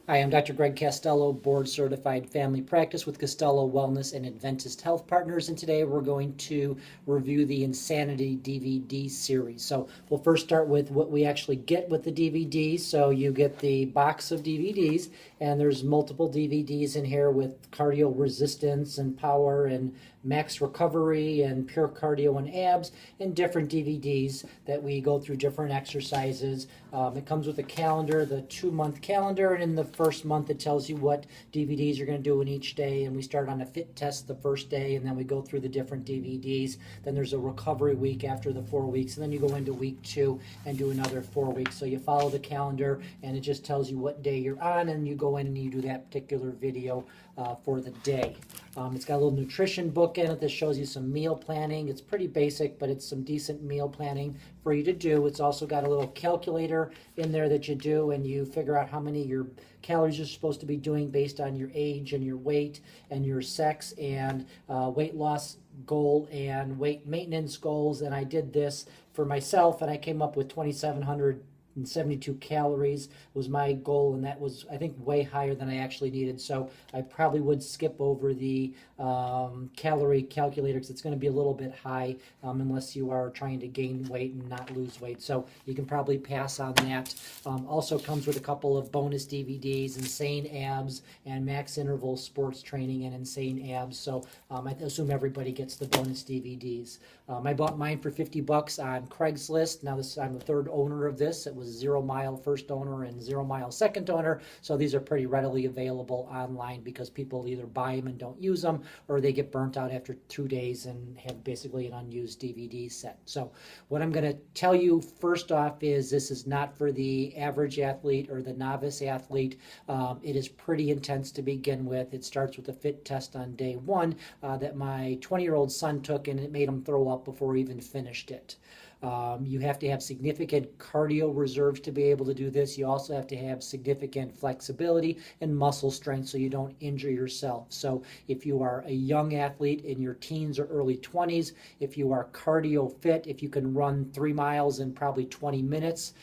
Hi, I'm Dr. Greg Castello, board certified family practice with Castello Wellness and Adventist Health Partners. And today we're going to review the Insanity DVD series. So we'll first start with what we actually get with the DVDs. So you get the box of DVDs, and there's multiple DVDs in here with cardio resistance and power and max recovery and pure cardio and abs, and different DVDs that we go through different exercises. It comes with a calendar, the 2-month calendar, and in the first month it tells you what DVDs you're going to do in each day. And we start on a fit test the first day, and then we go through the different DVDs. Then there's a recovery week after the 4 weeks, and then you go into week 2 and do another 4 weeks. So you follow the calendar, and it just tells you what day you're on, and you go in and you do that particular video for the day. It's got a little nutrition book in it that shows you some meal planning. It's pretty basic, but it's some decent meal planning for you to do. It's also got a little calculator in there that you do, and you figure out how many your calories you're supposed to be doing based on your age and your weight and your sex and weight loss goal and weight maintenance goals. And I did this for myself, and I came up with 2,772 calories was my goal, and that was, I think, way higher than I actually needed. So I probably would skip over the calorie calculator because it's going to be a little bit high unless you are trying to gain weight and not lose weight. So you can probably pass on that. Also comes with a couple of bonus DVDs, Insane Abs and Max Interval Sports Training and Insane Abs. So I assume everybody gets the bonus DVDs. I bought mine for $50 on Craigslist. Now I'm the third owner of this. It was 0 mile first owner and 0 mile second owner. So these are pretty readily available online because people either buy them and don't use them, or they get burnt out after 2 days and have basically an unused DVD set. So what I'm going to tell you first off is this is not for the average athlete or the novice athlete. It is pretty intense to begin with. It starts with a fit test on day 1 that my 20-year-old son took, and it made him throw up before he even finished it. You have to have significant cardio reserves to be able to do this. You also have to have significant flexibility and muscle strength so you don't injure yourself. So if you are a young athlete in your teens or early 20s, if you are cardio fit, if you can run 3 miles in probably 20 minutes,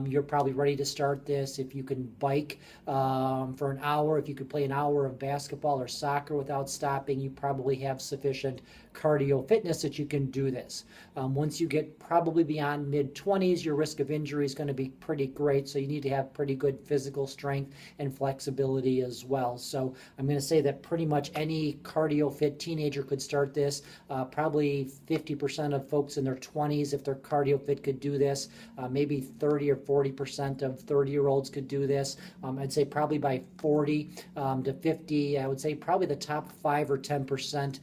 you're probably ready to start this. If you can bike for an hour, if you could play an hour of basketball or soccer without stopping, you probably have sufficient cardio fitness that you can do this. Once you get probably beyond mid-20s, your risk of injury is going to be pretty great, so you need to have pretty good physical strength and flexibility as well. So I'm going to say that pretty much any cardio fit teenager could start this. Probably 50% of folks in their 20s, if they're cardio fit, could do this. Maybe 30 or 40% of 30-year-olds could do this. I'd say probably by 40 to 50, I would say probably the top 5 or 10%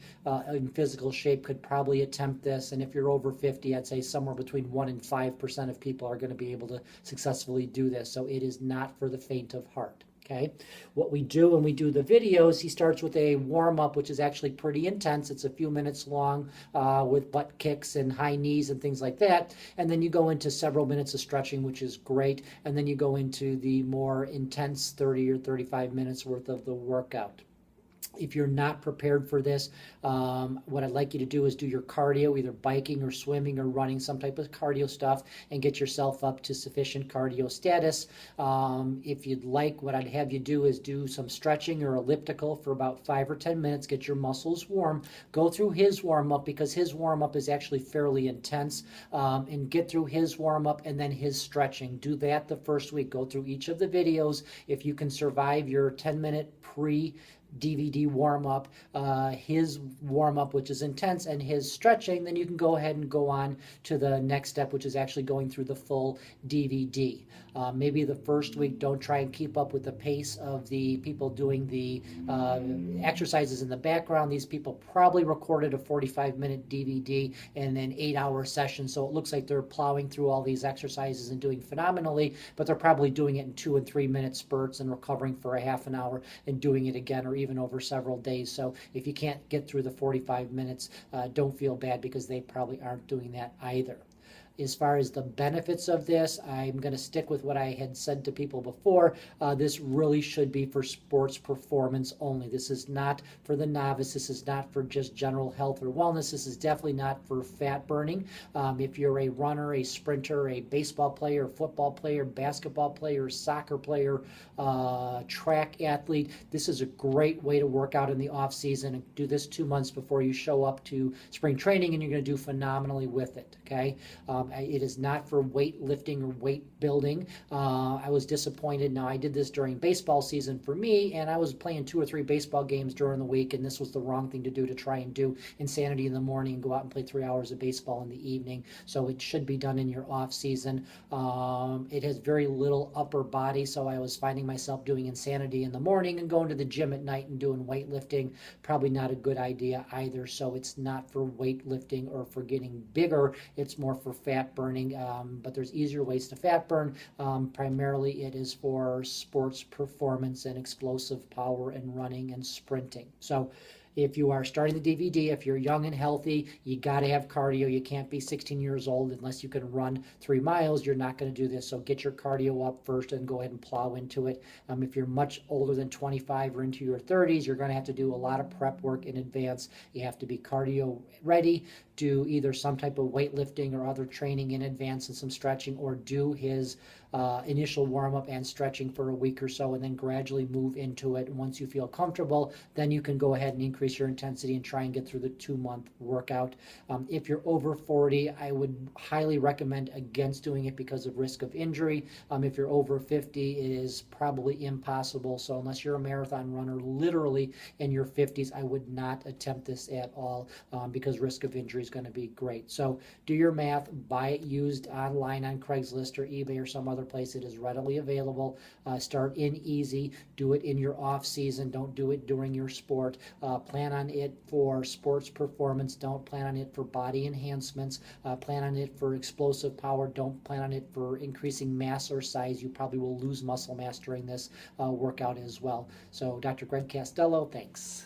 in physical shape could probably attempt this. And if you're over 50, I'd say somewhere between 1 and 5% of people are going to be able to successfully do this. So it is not for the faint of heart. Okay, what we do when we do the videos, he starts with a warm-up, which is actually pretty intense. It's a few minutes long with butt kicks and high knees and things like that. And then you go into several minutes of stretching, which is great. And then you go into the more intense 30 or 35 minutes worth of the workout. If you're not prepared for this, what I'd like you to do is do your cardio, either biking or swimming or running, some type of cardio stuff, and get yourself up to sufficient cardio status. If you'd like, what I'd have you do is do some stretching or elliptical for about 5 or 10 minutes, get your muscles warm, go through his warm-up because his warm-up is actually fairly intense, and get through his warm-up and then his stretching. Do that the first week. Go through each of the videos. If you can survive your 10-minute pre-DVD warm-up, his warm-up, which is intense, and his stretching, then you can go ahead and go on to the next step, which is actually going through the full DVD. Maybe the first week, don't try and keep up with the pace of the people doing the exercises in the background. These people probably recorded a 45-minute DVD and an 8-hour session, so it looks like they're plowing through all these exercises and doing phenomenally, but they're probably doing it in 2 and 3 minute spurts and recovering for a half an hour and doing it again, or even over several days. So if you can't get through the 45 minutes, don't feel bad because they probably aren't doing that either. As far as the benefits of this, I'm going to stick with what I had said to people before. This really should be for sports performance only. This is not for the novice. This is not for just general health or wellness. This is definitely not for fat burning. If you're a runner, a sprinter, a baseball player, football player, basketball player, soccer player, track athlete, this is a great way to work out in the off season, and do this 2 months before you show up to spring training, and you're going to do phenomenally with it. Okay, it is not for weightlifting or weight building. I was disappointed. Now, I did this during baseball season for me, and I was playing 2 or 3 baseball games during the week, and this was the wrong thing to do, to try and do insanity in the morning and go out and play 3 hours of baseball in the evening. So it should be done in your off season. It has very little upper body, so I was finding myself doing insanity in the morning and going to the gym at night and doing weightlifting. Probably not a good idea either. So it's not for weightlifting or for getting bigger. It's more for fat burning, but there's easier ways to fat burn. Primarily it is for sports performance and explosive power and running and sprinting. So if you are starting the DVD, if you're young and healthy, you got to have cardio. You can't be 16 years old unless you can run 3 miles. You're not going to do this. So get your cardio up first and go ahead and plow into it. If you're much older than 25 or into your 30s, you're going to have to do a lot of prep work in advance. You have to be cardio ready, do either some type of weightlifting or other training in advance and some stretching, or do his initial warm-up and stretching for a week or so, and then gradually move into it. And once you feel comfortable, then you can go ahead and increase your intensity and try and get through the 2-month workout. If you're over 40, I would highly recommend against doing it because of risk of injury. If you're over 50, it is probably impossible. So unless you're a marathon runner literally in your 50s, I would not attempt this at all, because risk of injury is going to be great. So do your math, buy it used online on Craigslist or eBay or some other place. It is readily available. Start in easy. Do it in your off season. Don't do it during your sport. Plan on it for sports performance. Don't plan on it for body enhancements. Plan on it for explosive power. Don't plan on it for increasing mass or size. You probably will lose muscle mass during this workout as well. So Dr. Greg Castello, thanks.